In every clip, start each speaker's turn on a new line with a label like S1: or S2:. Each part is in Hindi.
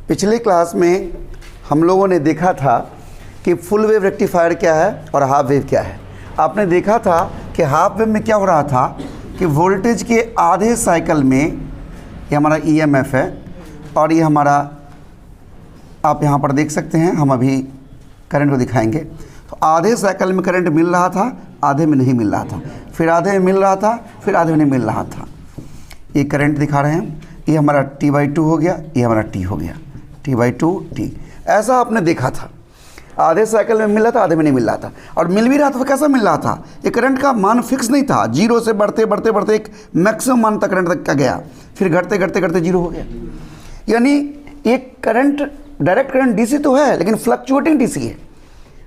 S1: पिछले क्लास में हम लोगों ने देखा था कि फुल वेव रेक्टिफायर क्या है और हाफ वेव क्या है। आपने देखा था कि हाफ वेव में क्या हो रहा था कि वोल्टेज के आधे साइकिल में ये हमारा ईएमएफ है और ये हमारा, आप यहाँ पर देख सकते हैं, हम अभी करंट को दिखाएंगे। तो आधे साइकिल में करंट मिल रहा था, आधे में नहीं मिल रहा था, फिर आधे में मिल रहा था, फिर आधे में नहीं मिल रहा था। ये करंट दिखा रहे हैं, ये हमारा T/2 हो गया, ये हमारा T हो गया, T/2 T। ऐसा आपने देखा था, आधे साइकिल में मिल रहा था, आधे में नहीं मिल रहा था। और मिल भी रहा था तो कैसा मिल रहा था, ये करंट का मान फिक्स नहीं था, जीरो से बढ़ते बढ़ते बढ़ते एक मैक्सिमम मान तक करंट तक का गया, फिर घटते घटते घटते जीरो हो गया। यानी एक करंट, डायरेक्ट करंट डीसी तो है लेकिन फ्लक्चुएटिंग डीसी है।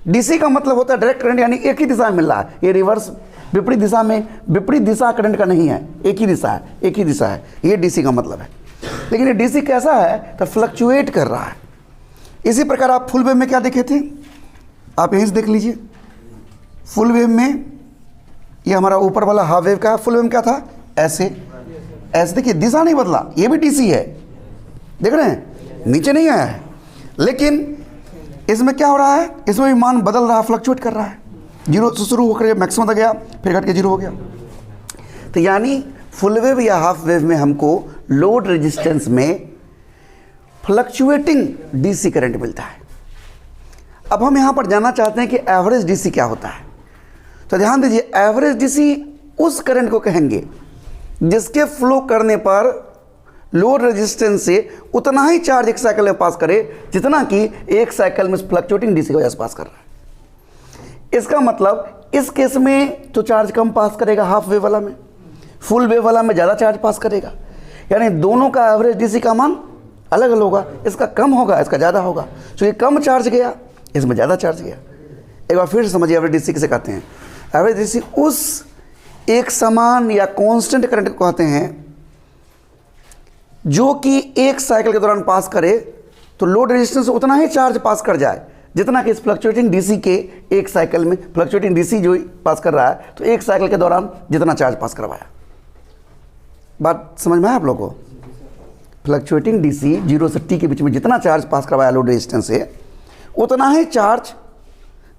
S1: डीसी का मतलब होता है डायरेक्ट करंट, यानी एक ही दिशा में मिल रहा है। ये रिवर्स विपरीत दिशा में, विपरीत दिशा करंट का नहीं है, एक ही दिशा है, एक ही दिशा है, ये डीसी का मतलब है। लेकिन ये डीसी कैसा है तो फ्लक्चुएट कर रहा है। इसी प्रकार आप फुल वेव में क्या देखे थे, आप यहीं से देख लीजिए। फुल वेव में ये हमारा ऊपर वाला हाफ वेव का, फुल वेव में क्या था, ऐसे ऐसे देखिए, दिशा नहीं बदला, ये भी डीसी है, देख रहे हैं, नीचे नहीं आया है। लेकिन इसमें क्या हो रहा है, इसमें भी मान बदल रहा है, फ्लक्चुएट कर रहा है, जीरो से शुरू होकर मैक्सिमम तक गया, फिर घट के जीरो हो गया। तो यानी फुल वेव या हाफ वेव में हमको लोड रेजिस्टेंस में फ्लक्चुएटिंग डीसी करंट मिलता है। अब हम यहाँ पर जानना चाहते हैं कि एवरेज डीसी क्या होता है। तो ध्यान दीजिए, एवरेज डीसी उस करंट को कहेंगे जिसके फ्लो करने पर लोड रेजिस्टेंस से उतना ही चार्ज एक साइकिल में पास करे जितना कि एक साइकिल में फ्लक्चुएटिंग डीसी की वजह से पास कर रहा है। इसका मतलब इस केस में तो चार्ज कम पास करेगा हाफ वेव वाला में, फुल वेव वाला में ज़्यादा चार्ज पास करेगा। यानी दोनों का एवरेज डीसी का मान अलग अलग होगा, इसका कम होगा, इसका ज़्यादा होगा। तो ये कम चार्ज गया, इसमें ज़्यादा चार्ज गया। एक बार फिर से समझिए, एवरेज डीसी किसे कहते हैं। एवरेज डीसी उस एक समान या कांस्टेंट करंट को कहते हैं जो कि एक साइकिल के दौरान पास करे तो लोड रेजिस्टेंस से उतना ही चार्ज पास कर जाए जितना कि इस फ्लक्चुएटिंग डीसी के एक साइकिल में, फ्लक्चुएटिंग डीसी जो पास कर रहा है तो एक साइकिल के दौरान जितना चार्ज पास करवाया। बात समझ में आया आप लोगों को? फ्लक्चुएटिंग डीसी 0 से T के बीच में जितना चार्ज पास करवाया लोड रेजिस्टेंस से, उतना ही चार्ज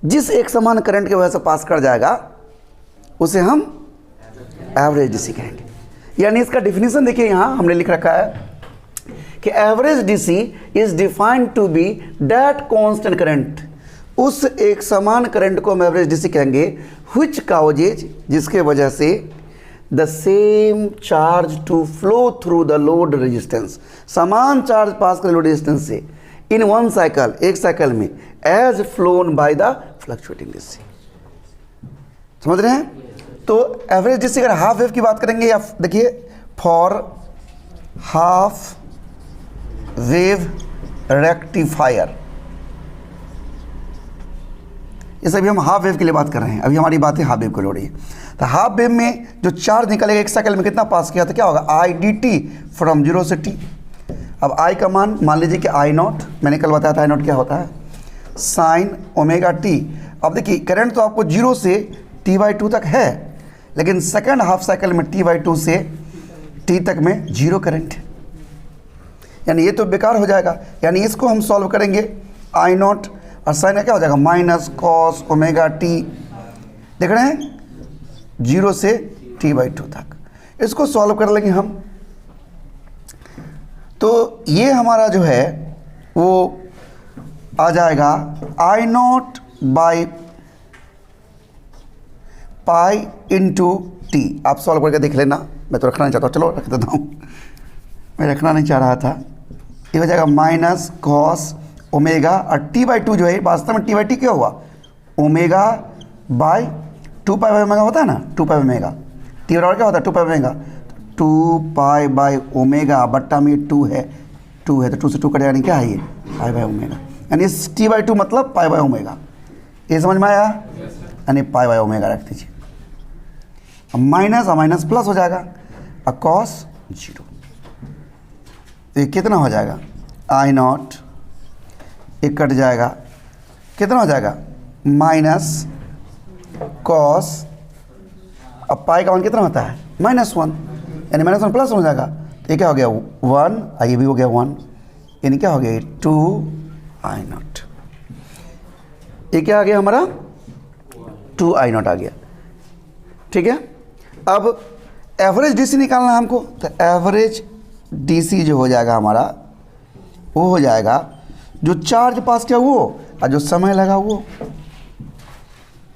S1: जिस एक समान करंट की वजह से पास कर जाएगा उसे हम एवरेज डीसी कहेंगे। यानी इसका डिफिनीशन देखिए, यहाँ हमने लिख रखा है कि average DC is defined to be that constant current, उस एक समान करंट को हम एवरेज डीसी कहेंगे व्हिच काउजेज, जिसके वजह से the same charge to flow through the load resistance, समान चार्ज पास कर लोड रेजिस्टेंस से इन वन साइकिल, एक साइकिल में, as flown by the fluctuating DC. समझ रहे हैं? तो एवरेज डीसी अगर हाफ वेव की बात करेंगे, या देखिए फॉर हाफ वेव रेक्टिफायर, ये सभी हम हाफ वेव के लिए बात कर रहे हैं, अभी हमारी बातें हाफ वेव को हो रही है। तो हाफ वेव में जो चार्ज निकलेगा एक साइकिल में कितना पास किया तो क्या होगा, आई डी टी फ्रॉम 0 से T। अब I का मान लीजिए कि I0, मैंने कल बताया था I0 क्या होता है, साइन ओमेगा T। अब देखिए करंट तो आपको 0 से T/2 तक है, लेकिन सेकेंड हाफ साइकिल में T/2 से T तक में जीरो करंट है, यानी ये तो बेकार हो जाएगा। यानी इसको हम सॉल्व करेंगे, I0 और साइन का क्या हो जाएगा, माइनस कॉस ओमेगा T, देख रहे हैं, 0 से T/2 तक। इसको सॉल्व कर लेंगे हम, तो ये हमारा जो है वो आ जाएगा I0 by pi into T। आप सॉल्व करके देख लेना, मैं तो रखना नहीं चाहता, चलो रख देता हूँ, मैं रखना नहीं चाह रहा था। ये हो जाएगा माइनस कॉस ओमेगा, और T/2 जो है वास्तव में T/T क्या हुआ, ओमेगा बाई 2π ओमेगा होता है ना, 2π ओमेगा, T बराबर क्या होता है 2π ओमेगा, 2π ओमेगा बट्टा में 2 है तो 2 से 2 कट, यानी क्या है ये π ओमेगा, यानी इस T/2 मतलब π ओमेगा। ये समझ में आया? यानी π ओमेगा रख दीजिए। अब माइनस और माइनस प्लस हो जाएगा, और कॉस 0, तो ये कितना हो जाएगा, I0 एक कट जाएगा, कितना हो जाएगा, माइनस कॉस, अब पाई का मान कितना होता है, -1, यानी -1 प्लस हो जाएगा, तो ये क्या हो गया 1, ये भी हो गया 1, यानी क्या हो गया, 2I0। ये क्या आ गया हमारा, 2I0 आ गया। ठीक है, अब एवरेज डीसी निकालना है हमको, तो एवरेज डीसी जो हो जाएगा हमारा, वो हो जाएगा जो चार्ज पास किया वो और जो समय लगा वो,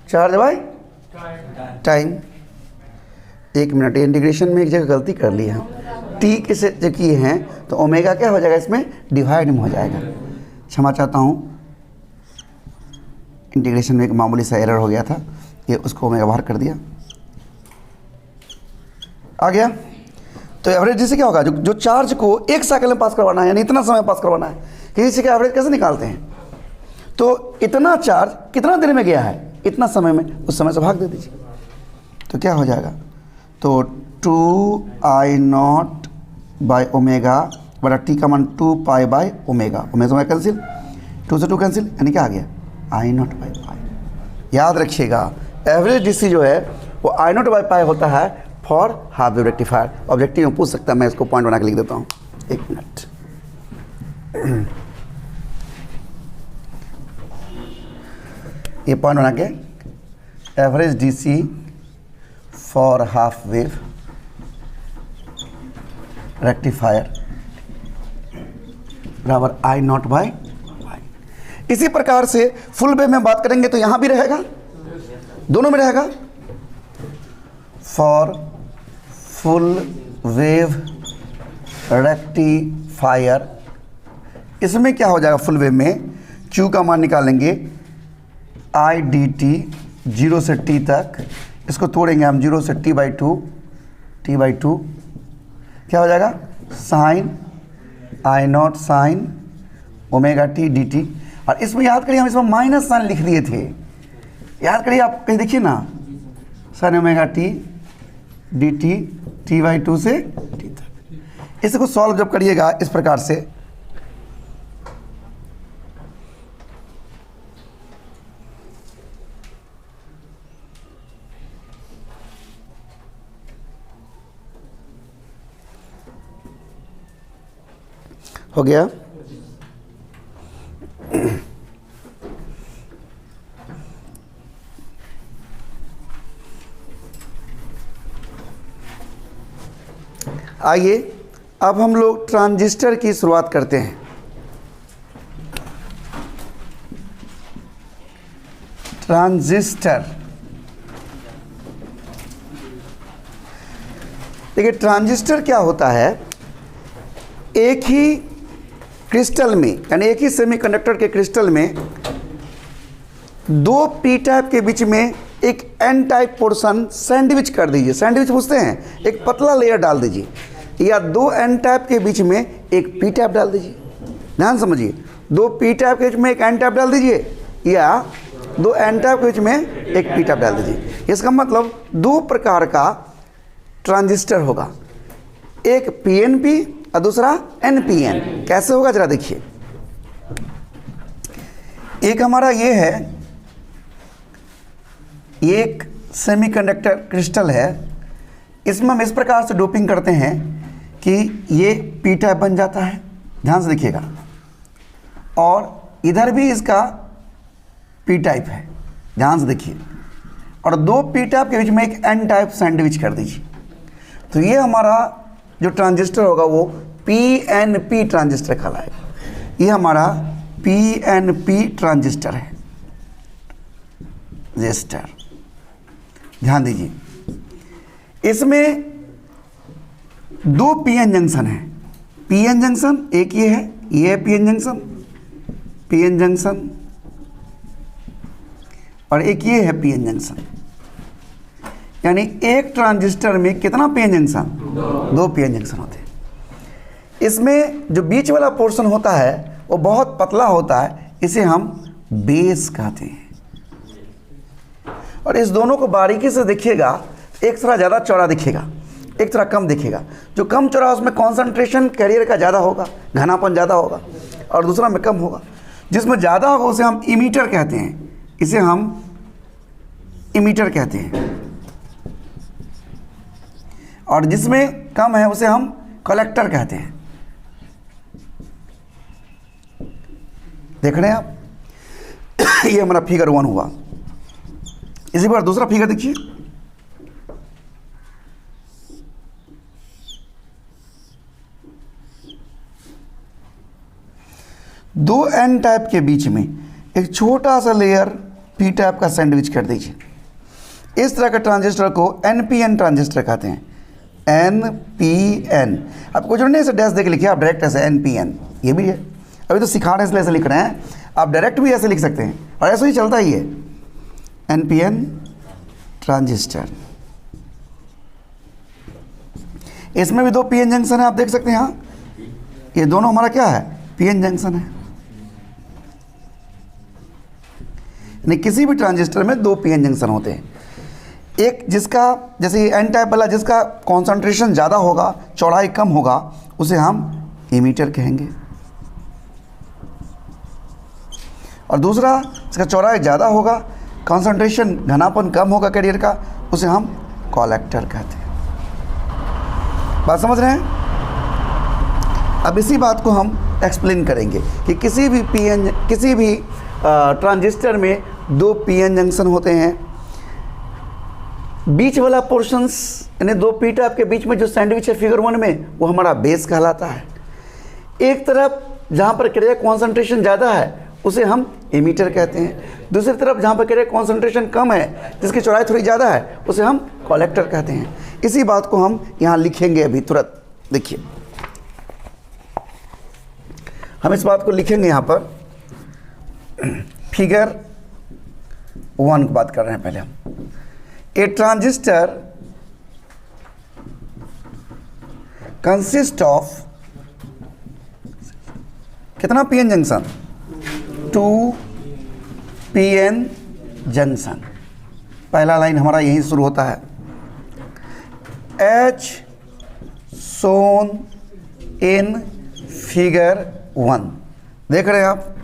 S1: charge by time. 1 minute, integration में एक जगह गलती कर ली है, टी के से जो किए हैं तो ओमेगा क्या हो जाएगा, इसमें डिवाइड में हो जाएगा। क्षमा चाहता हूँ, इंटीग्रेशन में एक मामूली सा एरर हो गया था, ये उसको ओमेगा बाहर कर दिया, आ गया। तो एवरेज डीसी क्या होगा, जो चार्ज को 1 साइकिल में पास करवाना है, यानी इतना समय पास करवाना है। किसी का एवरेज कैसे निकालते हैं, तो इतना चार्ज कितना देर में गया है, इतना समय में, उस समय से भाग दे दीजिए, तो क्या हो जाएगा, तो 2I0 बाई ओमेगा बटा टी का मान 2 बाई ओमेगा, ओमेगा कैंसिल, 2 से 2 कैंसिल, यानी क्या आ गया, I0 बाई पाई। याद रखिएगा, एवरेज डीसी जो है वो I0 बाई पाई होता है for half wave rectifier. Objective में पूछ सकता है, मैं इसको पॉइंट बना के लिख देता हूँ, 1 मिनट। ये पॉइंट बना के, average DC for half wave rectifier बराबर I0 बाई पाई। इसी प्रकार से फुल वेव में बात करेंगे तो यहाँ भी रहेगा, दोनों में रहेगा। फॉर फुल वेव रेक्टिफायर, इसमें क्या हो जाएगा, फुल वेव में Q का मान निकालेंगे I dt 0 से t तक, इसको तोड़ेंगे हम 0 से t/2, क्या हो जाएगा, sine I0 sine omega t dt। और इसमें याद करिए, हम इसमें माइनस साइन लिख दिए थे, याद करिए, आप कहीं देखिए ना, sign omega t dt t/2 से t तक। इसको सॉल्व जब करिएगा इस प्रकार से, हो गया। आइए अब हम लोग ट्रांजिस्टर की शुरुआत करते हैं। ट्रांजिस्टर, देखिए ट्रांजिस्टर क्या होता है, एक ही क्रिस्टल में, यानी एक ही सेमीकंडक्टर के क्रिस्टल में 2 पी टाइप के बीच में एक एन टाइप पोर्शन सैंडविच कर दीजिए। सैंडविच पूछते हैं, एक पतला लेयर डाल दीजिए, या 2 एन टाइप के बीच में एक पी टाइप डाल दीजिए। ध्यान समझिए, 2 पी टाइप के बीच में एक एन टाइप डाल दीजिए, या 2 एन टाइप के बीच में एक पी टाइप डाल दीजिए। इसका मतलब 2 प्रकार का ट्रांजिस्टर होगा, एक पीएनपी और दूसरा एनपीएन। कैसे होगा जरा देखिए, एक हमारा ये है, ये एक सेमीकंडक्टर क्रिस्टल है, इसमें हम इस प्रकार से डोपिंग करते हैं कि ये पी टाइप बन जाता है, ध्यान से देखिएगा, और इधर भी इसका पी टाइप है, ध्यान से देखिए, और 2 पी टाइप के बीच में एक एन टाइप सैंडविच कर दीजिए। तो ये हमारा जो ट्रांजिस्टर होगा वो पीएनपी ट्रांजिस्टर कहलाएगा। ये हमारा पीएनपी ट्रांजिस्टर है, रेजिस्टर। ध्यान दीजिए, इसमें 2 पीएन जंक्शन है, पीएन जंक्शन एक ये है, ये पीएन जंक्शन, पीएन जंक्शन, और एक ये है पीएन जंक्शन। यानी एक ट्रांजिस्टर में कितना पीएन जंक्शन, 2 पीएन जंक्शन होते हैं। इसमें जो बीच वाला पोर्शन होता है वो बहुत पतला होता है, इसे हम बेस कहते हैं। और इस दोनों को बारीकी से देखिएगा, एक थोड़ा ज़्यादा चौड़ा दिखेगा, एक थोड़ा कम दिखेगा। जो कम चौड़ा उसमें कॉन्सेंट्रेशन कैरियर का ज़्यादा होगा, घनापन ज़्यादा होगा, और दूसरा में कम होगा। जिसमें ज़्यादा होगा उसे हम इमीटर कहते हैं, इसे हम इमीटर कहते हैं, और जिसमें कम है उसे हम कलेक्टर कहते हैं। देख रहे हैं आप? ये हमारा फिगर 1 हुआ। इसी बार दूसरा फिगर देखिए। दो एन टाइप के बीच में एक छोटा सा लेयर पी टाइप का सैंडविच कर दीजिए। इस तरह के ट्रांजिस्टर को एनपीएन ट्रांजिस्टर कहते हैं। एनपीएन, आपको जो नहीं ऐसे डैश देके लिखिए आप डायरेक्ट ऐसे एनपीएन, ये भी है। अभी तो सिखा रहे हैं इसलिए ऐसे लिख रहे हैं, आप डायरेक्ट भी ऐसे लिख सकते हैं और ऐसे ही चलता ही है। एनपीएन ट्रांजिस्टर, इसमें भी दो पीएन जंक्शन है, आप देख सकते हैं यहाँ। ये दोनों हमारा क्या है? पीएन जंक्शन है। यानी किसी भी ट्रांजिस्टर में दो पीएन जंक्शन होते हैं। एक जिसका, जैसे एन टाइप वाला, जिसका कॉन्सेंट्रेशन ज़्यादा होगा, चौड़ाई कम होगा, उसे हम इमीटर कहेंगे। और दूसरा जिसका चौड़ाई ज़्यादा होगा, कॉन्सेंट्रेशन घनापन कम होगा कैरियर का, उसे हम कलेक्टर कहते हैं। बात समझ रहे हैं? अब इसी बात को हम एक्सप्लेन करेंगे कि किसी भी ट्रांजिस्टर में दो पीएन जंक्शन होते हैं। बीच वाला पोर्शंस, यानी दो पी टाइप के बीच में जो सैंडविच है फिगर 1 में, वो हमारा बेस कहलाता है। एक तरफ जहाँ पर कैरियर कॉन्सेंट्रेशन ज़्यादा है उसे हम एमीटर कहते हैं। दूसरी तरफ जहाँ पर कैरियर कॉन्सेंट्रेशन कम है, जिसकी चौड़ाई थोड़ी ज़्यादा है, उसे हम कलेक्टर कहते हैं। इसी बात को हम यहाँ लिखेंगे अभी तुरंत। देखिए, हम इस बात को लिखेंगे यहाँ पर। फिगर 1 की बात कर रहे हैं पहले हम। ए ट्रांजिस्टर कंसिस्ट ऑफ कितना पीएन जंक्शन? 2 PN junction. पहला लाइन हमारा यहीं शुरू होता है। एच सोन इन फिगर 1, देख रहे हैं आप।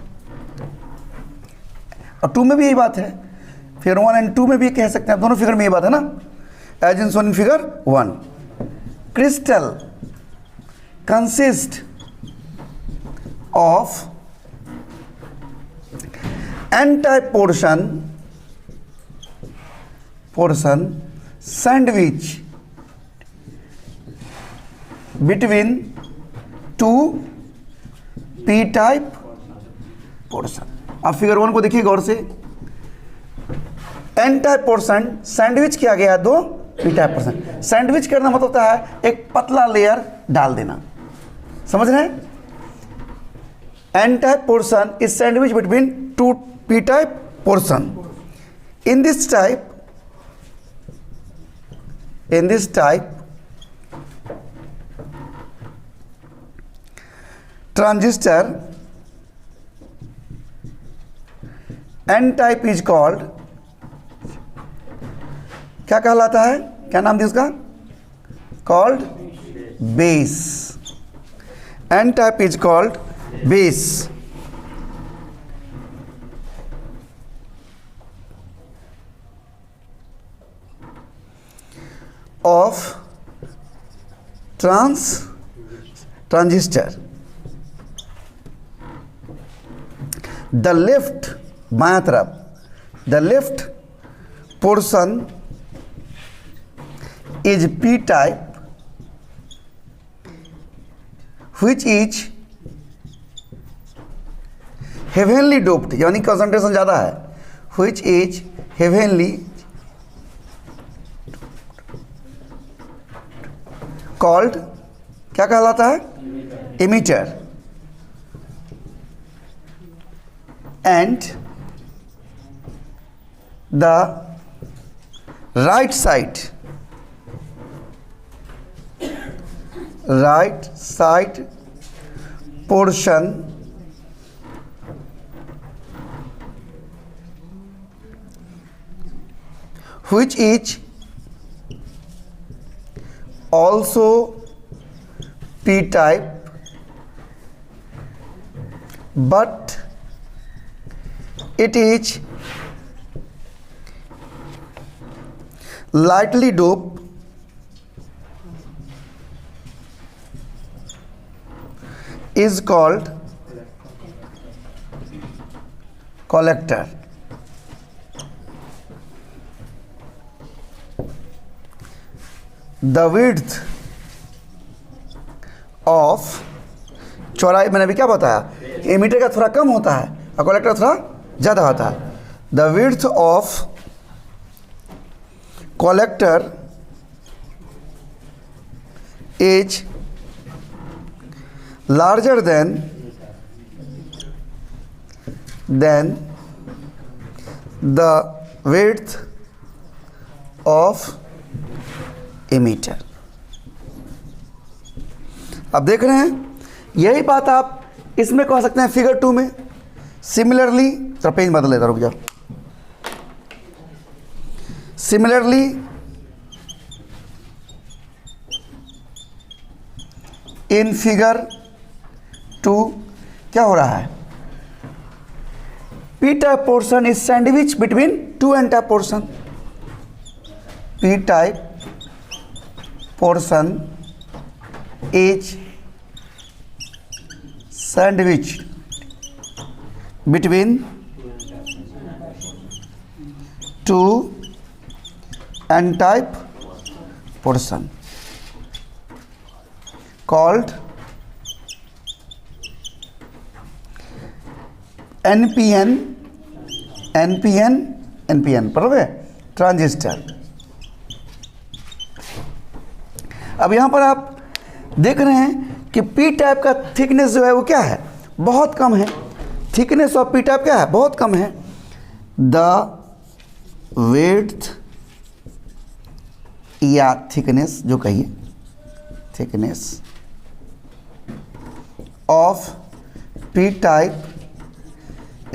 S1: और 2 में भी यही बात है। फिगर 1 एंड 2 में भी कह सकते हैं, दोनों फिगर में यही बात है ना। As in shown in figure 1, crystal consist of N type portion sandwich between 2 P type portion. अब फिगर 1 को देखिए गौर से। एन टाइप पोर्शन सैंडविच किया गया, दो पी टाइप पोर्शन। सैंडविच करना मतलब होता है एक पतला लेयर डाल देना, समझ रहे हैं? N type portion is sandwich between 2 P type portion. In this type transistor, N type is called, क्या कहलाता है? क्या नाम दिया उसका? Called base. N type is called base. of transistor. The left, बायां तरफ, the left portion is P type, which is heavenly doped, यानी कंसंट्रेशन ज़्यादा है, which is heavenly called, क्या कहलाता है? emitter. And the right side portion which is also P type, but it is lightly doped, is called collector. The width of, चौड़ाई मैंने अभी क्या बताया, एमीटर का थोड़ा कम होता है और कलेक्टर थोड़ा ज़्यादा होता है. The width of collector is larger than the width of emitter. अब देख रहे हैं, यही बात आप इसमें कह सकते हैं फिगर 2 में. सिमिलरली, तो पेज बदल लेता, रुक जाओ. सिमिलरली इन फिगर 2 क्या हो रहा है, P type portion is sandwich between two N type portion. P type portion is sandwich between two n-type portion called NPN बराबर है, ट्रांजिस्टर. अब यहाँ पर आप देख रहे हैं कि पी टाइप का थिकनेस जो है वो क्या है, बहुत कम है. थिकनेस ऑफ पी टाइप क्या है, बहुत कम है. द विड्थ या थिकनेस जो कहिए, thickness of P type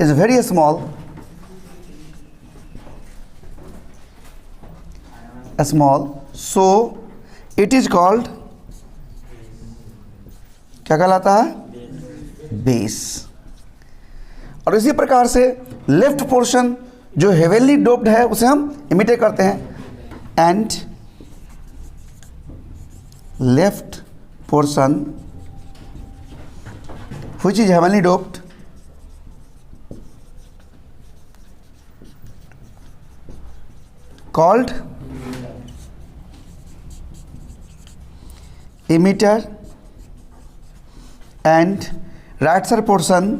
S1: is very small, so it is called, क्या कहलाता है, बेस. और इसी प्रकार से लेफ्ट पोर्शन जो हेवेनली डोप्ड है उसे हम इमिटेट करते हैं. And left portion which is heavenly doped called emitter. And right side portion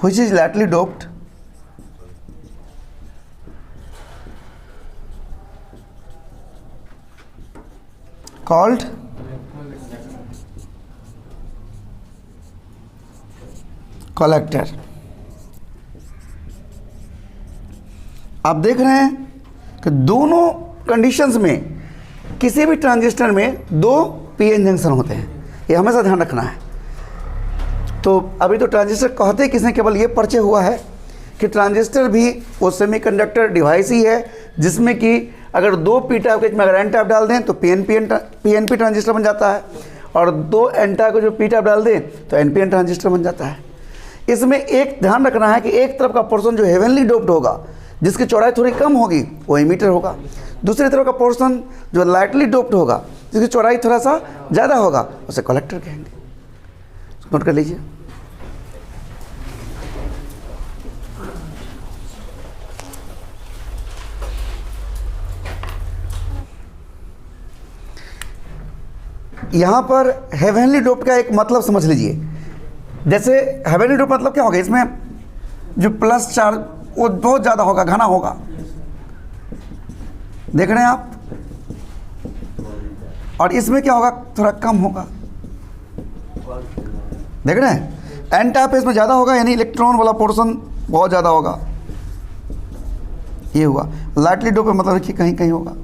S1: which is laterally doped called collector. आप देख रहे हैं कि दोनों कंडीशंस में किसी भी ट्रांजिस्टर में दो पीएन जंक्शन होते हैं, ये हमेशा ध्यान रखना है. तो अभी तो ट्रांजिस्टर कहते किसने, केवल ये परिचय हुआ है कि ट्रांजिस्टर भी वो सेमीकंडक्टर डिवाइस ही है जिसमें कि अगर दो पी टाइप के में अगर एन टाइप डाल दें तो पीएनपी ट्रांजिस्टर बन जाता है, और दो एन टाइप को जो पी टाइप डाल दें तो एनपीएन ट्रांजिस्टर बन जाता है. इसमें एक ध्यान रखना है कि एक तरफ का पोर्शन जो हेवनली डोप्ड होगा, जिसकी चौड़ाई थोड़ी कम होगी, वो एमीटर होगा. दूसरी तरफ का पोर्शन जो लाइटली डोप्ड होगा, जिसकी चौड़ाई थोड़ा सा ज़्यादा होगा, उसे कलेक्टर कहेंगे. नोट कर लीजिए. यहाँ पर हेवनली डोप्ड का एक मतलब समझ लीजिए. जैसे हेवनली डोप्ड मतलब क्या होगा, इसमें जो प्लस चार्ज वो बहुत ज़्यादा होगा, घना होगा. देख रहे हैं आप, और इसमें क्या होगा, थोड़ा कम होगा. देख रहे हैं, एन टाइप इसमें ज़्यादा होगा, यानी इलेक्ट्रॉन वाला पोर्शन बहुत ज़्यादा होगा. ये हुआ लाइटली डोप मतलब कि कहीं कहीं होगा.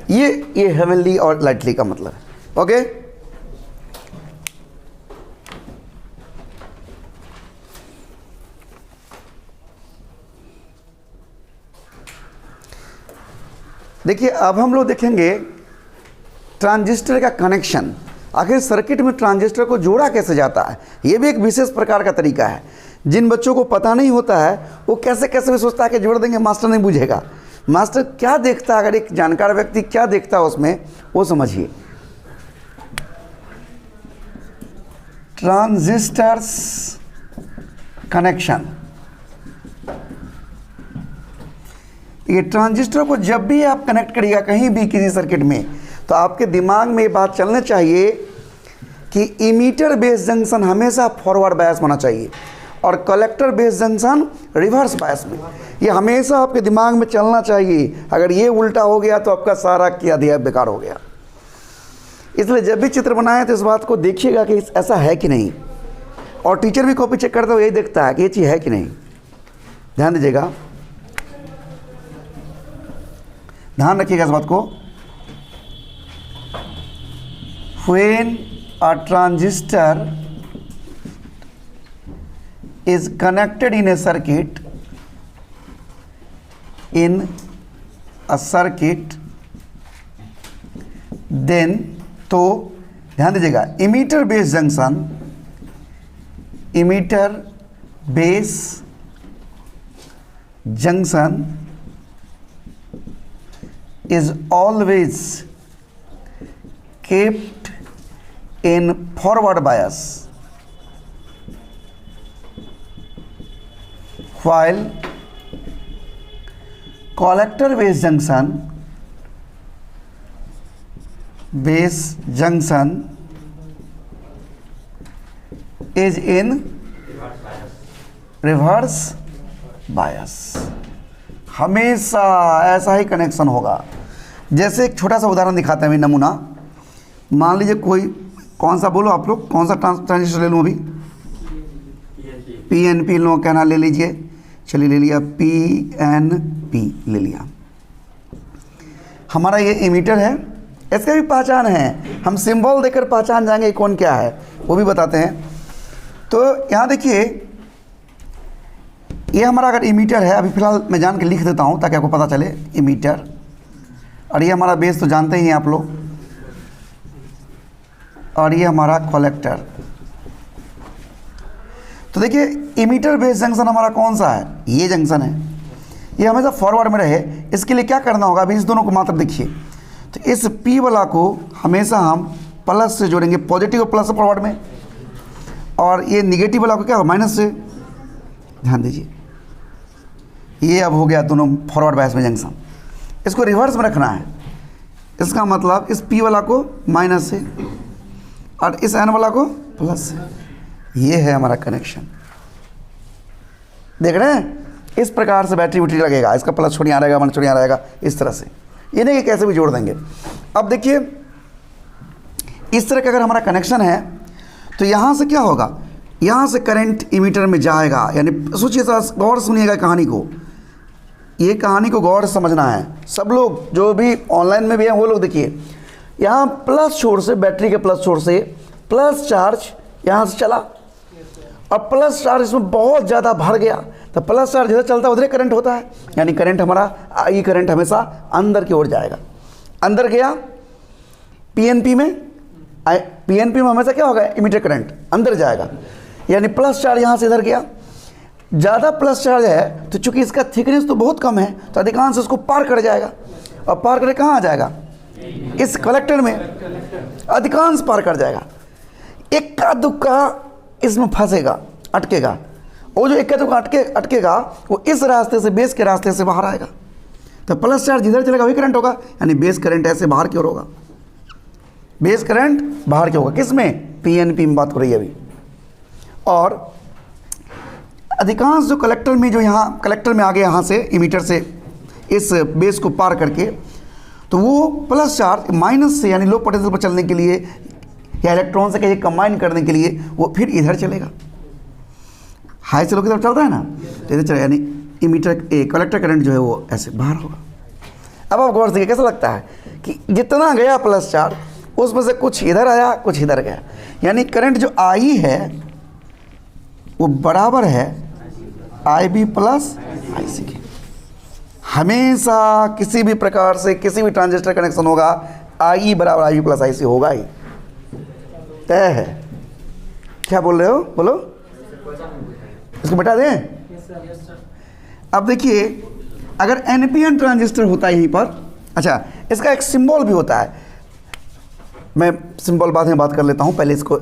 S1: ये हेवनली और लाइटली का मतलब है. ओके, देखिए अब हम लोग देखेंगे ट्रांजिस्टर का कनेक्शन. आखिर सर्किट में ट्रांजिस्टर को जोड़ा कैसे जाता है, ये भी एक विशेष प्रकार का तरीका है. जिन बच्चों को पता नहीं होता है वो कैसे कैसे भी सोचता है कि जोड़ देंगे, मास्टर नहीं बुझेगा. मास्टर क्या देखता है, अगर एक जानकार व्यक्ति क्या देखता है उसमें, वो समझिए. Transistors connection. ये ट्रांजिस्टर को जब भी आप कनेक्ट करिएगा कहीं भी किसी सर्किट में, तो आपके दिमाग में ये बात चलना चाहिए कि इमीटर बेस जंक्शन हमेशा फॉरवर्ड बायस होना चाहिए और collector base junction reverse bias में। ये हमेशा आपके दिमाग में चलना चाहिए। अगर ये उल्टा हो गया तो आपका सारा किया दिया बेकार हो गया। इसलिए जब भी चित्र बनाएं तो इस बात को देखिएगा कि ऐसा है कि नहीं, और टीचर भी कॉपी चेक करता है यही देखता है कि ये चीज़ है कि नहीं। ध्यान दीजिएगा, ध्यान रखिएगा इस बात को। When a transistor is connected in a circuit, then तो ध्यान दीजिएगा, emitter base junction is always kept in forward bias, while collector base junction is in reverse bias। हमेशा ऐसा ही कनेक्शन होगा। जैसे एक छोटा सा उदाहरण दिखाते हैं अभी, नमूना। मान लीजिए कोई, कौन सा बोलो आप लोग, कौन सा ट्रांजिस्टर ले लूँ अभी? PNP लो, कहना ले लीजिए। चलिए ले लिया, PNP ले लिया। हमारा ये इमीटर है, इसका भी पहचान है, हम सिंबल देकर पहचान जाएंगे कौन क्या है, वो भी बताते हैं। तो यहाँ देखिए, ये हमारा अगर इमीटर है, अभी फ़िलहाल मैं जान के लिख देता हूँ ताकि आपको पता चले, इमीटर। और ये हमारा बेस तो जानते ही हैं आप लोग, और ये हमारा कलेक्टर। तो देखिए, इमीटर बेस जंक्शन हमारा कौन सा है? ये जंक्शन है। ये हमेशा फॉरवर्ड में रहे, इसके लिए क्या करना होगा? अभी इस दोनों को मात्र देखिए। तो इस P वाला को हमेशा हम प्लस से जोड़ेंगे, पॉजिटिव को प्लस से फॉरवर्ड में, और ये निगेटिव वाला को क्या होगा? माइनस से। ध्यान दीजिए, ये अब हो गया दोनों फॉरवर्ड बायस में जंक्शन। इसको रिवर्स में रखना है। इसका मतलब इस P वाला को माइनस से और इस N वाला को प्लस से। ये है हमारा कनेक्शन। देख रहे हैं? इस प्रकार से बैटरी वैटरी लगेगा, इसका प्लस छोड़ यहाँ रहेगा, माइनस छोड़ यहाँ रहेगा, इस तरह से। ये नहीं कि कैसे भी जोड़ देंगे। अब देखिए, इस तरह का अगर हमारा कनेक्शन है तो यहाँ से क्या होगा? यहाँ से करंट इमीटर में जाएगा। यानी सोचिए, गौर सुनिएगा कहानी को, ये कहानी को गौर से समझना है। सब लोग जो भी ऑनलाइन में भी हैं वो लोग देखिए, यहाँ प्लस छोर से, बैटरी के प्लस छोर से प्लस चार्ज यहाँ से चला, और प्लस चार्ज इसमें बहुत ज़्यादा भर गया, तो प्लस चार्ज जिधर चलता है उधर करंट होता है। यानी करंट हमारा, आई करंट हमेशा अंदर की ओर जाएगा। अंदर गया PNP में, PNP में हमेशा क्या होगा? इमीटर करंट अंदर जाएगा। यानी प्लस चार्ज यहाँ से इधर गया, ज़्यादा प्लस चार्ज है तो चूंकि इसका थिकनेस तो बहुत कम है, तो अधिकांश इसको पार कर जाएगा। और पार करके कहाँ आ जाएगा? इस कलेक्टर में अधिकांश पार कर जाएगा। इक्का दुक्का इसमें फंसेगा, अटकेगा। वो जो इक्का दुक्का अटकेगा वो इस रास्ते से, बेस के रास्ते से बाहर आएगा। तो प्लस चार्ज जिधर चलेगा वही करंट होगा। यानी बेस करंट ऐसे बाहर की ओर होगा, बेस करंट बाहर की होगा। किस में? PNP में बात हो रही है अभी। और अधिकांश जो कलेक्टर में, जो यहाँ कलेक्टर में आ गया, यहाँ से इमीटर से इस बेस को पार करके, तो वो प्लस चार्ज माइनस से, यानी लो पोटेंशियल पर चलने के लिए या इलेक्ट्रॉन से कहीं कंबाइन करने के लिए वो फिर इधर चलेगा। हाई से लो की तरफ चलता है ना, तो इधर चलेगा। यानी इमीटर कलेक्टर करंट जो है वो ऐसे बाहर होगा। अब आप गौर से कैसा लगता है कि जितना गया प्लस चार्ज, उसमें से कुछ इधर आया, कुछ इधर गया। यानी करंट जो आई है वो बराबर है IB प्लस IC के। हमेशा किसी भी प्रकार से किसी भी ट्रांजिस्टर कनेक्शन होगा, IE बराबर IB प्लस IC होगा ही, तय है। क्या बोल रहे हो? बोलो, इसको बता दें। अब देखिए, अगर NPN ट्रांजिस्टर होता है यहीं पर, अच्छा, इसका एक सिंबल भी होता है। मैं सिंबल बाद में बात कर लेता हूँ, पहले इसको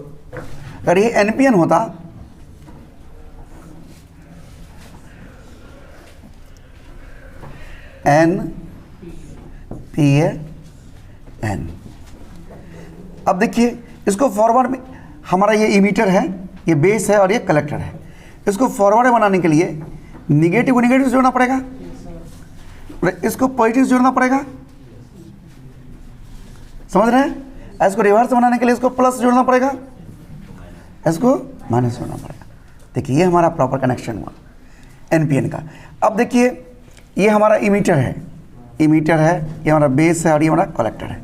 S1: अगर ये NPN होता NPN। अब देखिए इसको फॉरवर्ड में, हमारा ये इमीटर है, ये बेस है और ये कलेक्टर है। इसको फॉरवर्ड बनाने के लिए निगेटिव को निगेटिव जोड़ना पड़ेगा, इसको पॉजिटिव जोड़ना पड़ेगा, समझ रहे हैं। इसको रिवर्स बनाने के लिए इसको प्लस जोड़ना पड़ेगा, इसको माइनस जोड़ना पड़ेगा। देखिए ये हमारा प्रॉपर कनेक्शन हुआ NPN का। अब देखिए ये हमारा इमीटर है, ये हमारा बेस है और ये हमारा कलेक्टर है।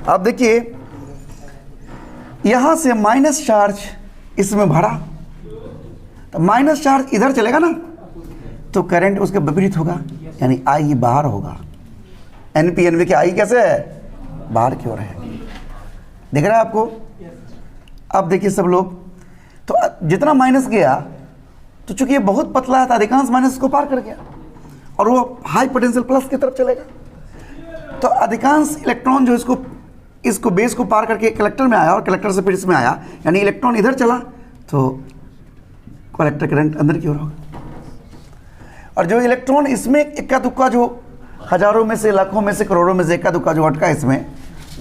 S1: अब देखिए यहाँ से माइनस चार्ज इसमें भरा, तो माइनस चार्ज इधर चलेगा ना, तो करंट उसके विपरीत होगा, यानी I बाहर होगा। NPN में क्या I कैसे है, बाहर की ओर है। दिख रहा है आपको। अब देखिए सब लोग, तो जितना माइनस गया, तो चूंकि ये बहुत पतला है तो अधिकांश माइनस को पार कर गया और वो हाई पोटेंशियल प्लस की तरफ चलेगा। तो अधिकांश इलेक्ट्रॉन जो इसको बेस को पार करके कलेक्टर में आया और कलेक्टर से फिर इसमें आया, यानी इलेक्ट्रॉन इधर चला तो कलेक्टर करंट अंदर की ओर होगा। और जो इलेक्ट्रॉन इसमें इक्का दुक्का, जो हजारों में से, लाखों में से, करोड़ों में से इक्का दुक्का जो अटका इसमें,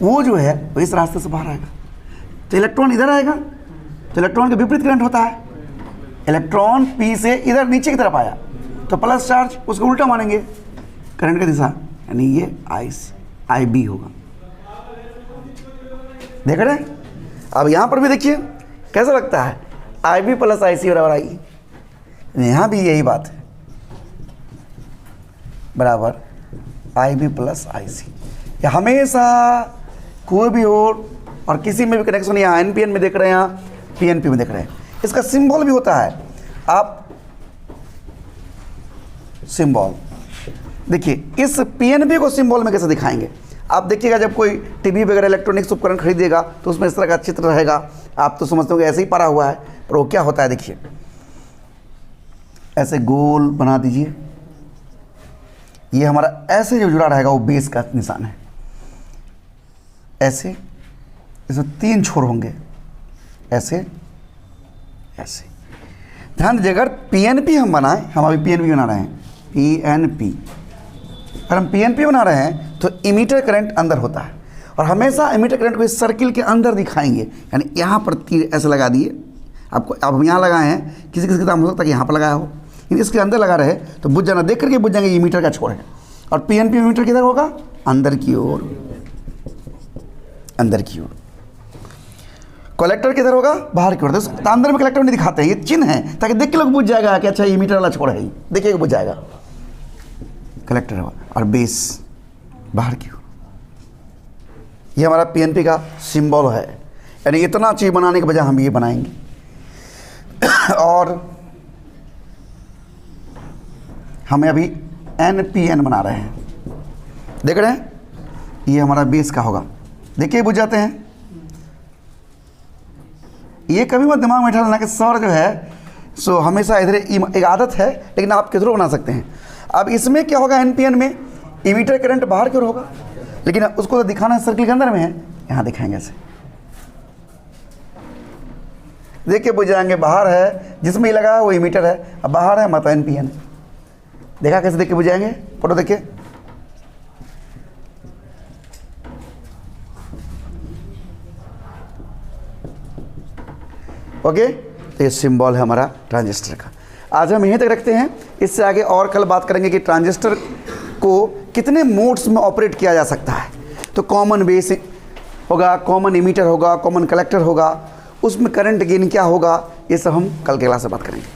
S1: वो जो है वो इस रास्ते से बाहर आएगा, तो इलेक्ट्रॉन इधर आएगा, तो इलेक्ट्रॉन के विपरीत करंट होता है। इलेक्ट्रॉन P से इधर नीचे की तरफ आया तो प्लस चार्ज, उसको उल्टा मानेंगे करंट की दिशा, यानी ये IB होगा। देख रहे हैं। अब यहाँ पर भी देखिए कैसा लगता है, IB प्लस IC बराबर I। यहाँ भी यही बात है, बराबर IB प्लस IC। या हमेशा कोई भी हो और किसी में भी कनेक्शन, यहाँ NPN में देख रहे हैं, यहाँ PNP में देख रहे हैं, इसका सिंबल भी होता है। आप सिंबल देखिए, इस PNP को सिंबल में कैसे दिखाएंगे आप देखिएगा। जब कोई टीवी वगैरह इलेक्ट्रॉनिक्स उपकरण खरीदेगा तो उसमें इस तरह का चित्र रहेगा। आप तो समझते हो ऐसे ही पड़ा हुआ है, पर वो क्या होता है देखिए, ऐसे गोल बना दीजिए, ये हमारा ऐसे जो जुड़ा रहेगा वो बेस का निशान है। ऐसे इसमें 3 छोर होंगे, ऐसे ऐसे। ध्यान दीजिए, अगर PNP हम बनाएं, हम अभी PNP बना रहे हैं, PNP, अगर हम PNP बना रहे हैं तो इमीटर करंट अंदर होता है, और हमेशा इमीटर करंट को इस सर्किल के अंदर दिखाएंगे। यानी यहाँ पर तीर ऐसे लगा दिए, आपको अब हम यहाँ लगाए हैं, किसी किसी का हो सकता है कि यहाँ पर लगाया हो, लेकिन इसके अंदर लगा रहे तो बुझ जाना, देख करके बुझ जाएंगे ये मीटर का छोर है। और PNP मीटर किधर होगा, अंदर की ओर, अंदर की ओर। कलेक्टर किधर होगा, बाहर की ओर। तो अंदर में कलेक्टर नहीं दिखाते हैं, ये चिन्ह है ताकि देख के लोग बुझ जाएगा कि अच्छा ये मीटर वाला छोर है, देखिएगा बुझ जाएगा कलेक्टर होगा। और बेस बाहर की ओर, ये हमारा PNP का सिंबल है। यानी इतना चीज बनाने के बजाय हम ये बनाएंगे। और हमें अभी NPN बना रहे हैं, देख रहे हैं, ये हमारा बेस का होगा। देखिए बुझ जाते हैं। ये कभी मत दिमाग में बैठा लेना कि सर जो है सो हमेशा इधर, एक आदत है, लेकिन आप किधरों बना सकते हैं। अब इसमें क्या होगा, NPN में इमीटर करंट बाहर की ओर होगा, लेकिन उसको तो दिखाना सर्किल के अंदर में है, यहाँ दिखाएंगे ऐसे, देख के बुझ जाएंगे। बाहर है, जिसमें लगा है वो इमीटर है, अब बाहर है मतलब NPN। देखा कैसे देख के बुझ जाएंगे, फोटो देखिए। ओके, तो ये सिंबल है हमारा ट्रांजिस्टर का। आज हम यहीं तक रखते हैं, इससे आगे और कल बात करेंगे कि ट्रांजिस्टर को कितने मोड्स में ऑपरेट किया जा सकता है। तो कॉमन बेस होगा, कॉमन इमीटर होगा, कॉमन कलेक्टर होगा, उसमें करंट गेन क्या होगा, ये सब हम कल के क्लास में बात करेंगे।